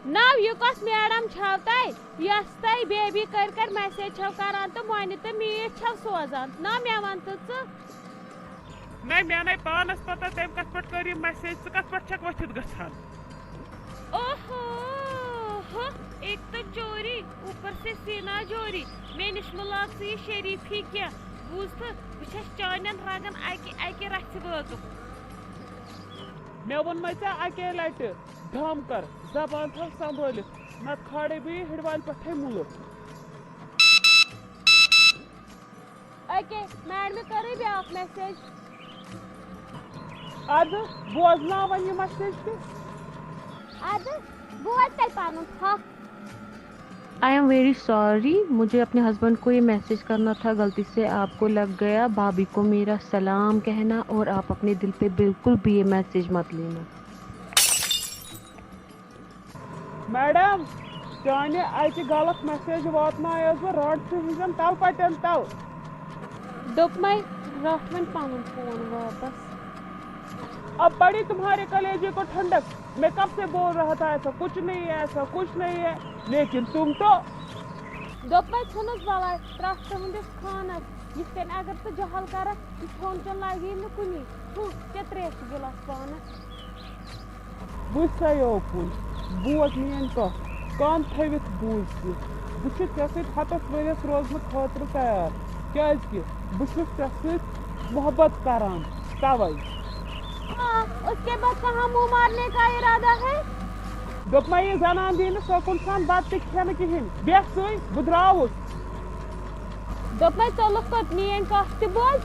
نا یہ کس میڈم چھو تہ یس تہ بیبی کر میسیج چھو کران تو مونہِ تو میٖٹھ چھو سوزان نا مے ون تو نہیں میں پانس پتہ تم کت پہ کر میسیج ثت کت پہ چھک ورتھ گھان اوہو ایک تو چوری اوپر سے سینا چوری مے نش ملاق سے یہ شریفی کی بوز تو بہت چانن رگن اکہ رچھ وٲژ مے ون ژے اکے لٹہ دم کر زبان تھو سنبھلت نت کھاڑے بی ہڑوال پٹھے ملک اوکے میڈم کرے بیاکھ میسیج اد بوزنا ون یہ میسیج تہ اد بوز تیل پن حق آئی ایم ویری سوری مجھے اپنے ہسبینڈ کو یہ میسیج کرنا تھا غلطی سے آپ کو لگ گیا بھابھی کو میرا سلام کہنا اور آپ اپنے دل پہ بالکل بھی یہ میسیج مت لینا میڈم چانہ اکہ غلط میسیج واتنایس بہ رٹ ثن تل پتن تل دوپمے رٹ وۄنۍ پنُن فون واپس اب پڑی تمہارے کلیجے کو ٹھنڈک میں کب سے بول رہا تھا ایسا کچھ نہیں ہے ایسا کچھ نہیں ہے لیکن تم تو دوپمے ژھٕنُس بلاے ترٹھ تُہندِس خانس یِتھ کٔنۍ اگر ژٕ جہل کرکھ یہِ کھیوٚن چیوٚن لگی نہٕ کُنی چےٚ ترٛیشہِ گِلاس پانس بُتھ سا اوکُن بوز میٲنۍ کتھ کان تھٲوِتھ بوٗز تہِ بہٕ چھُس ژےٚ سۭتۍ ہتس ؤرِیس روزنہٕ خٲطرٕ تیار کیازکہِ بہٕ چھُس ژےٚ سۭتۍ محبت کران توے ہاں اس کے بعد کہاں منہ مارنے کا ارادہ ہے دوٚپمے یہِ زنان دی نہٕ سوکُن سان بتہٕ تہِ کھٮ۪نہٕ کِہیٖنۍ بیٚہہ سُے بہٕ درٛاوُس دوپمے ژوٚلُکھ کوٚت میٲنۍ کتھ تہِ بوز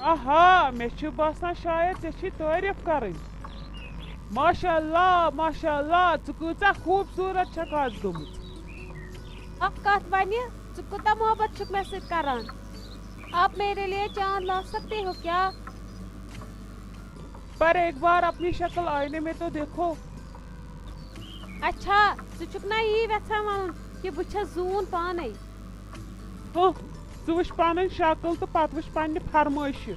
آہا مےٚ چھُ باسان شاید ژےٚ چھی تعریٖف کرٕنۍ ماشاء اللہ ژٕ کۭژاہ خوٗبصوٗرت چھکھ آز گٔمٕژ اکھ کتھ ونہِ ژٕ کوٗتاہ محبت چھُکھ مےٚ سۭتۍ کران آپ میرے لیے چاند لا سکتے ہو کیا پر ایک بار اپنی شکل آئینے میں تو دیکھو اچھا ژٕ چھُکھ نا یی یژھان ونُن کہِ بہٕ چھس زوٗن پانے ژٕ وٕچھ پنٕنۍ شکل تہٕ پتہٕ وٕچھ پننہِ فرمٲیشہِ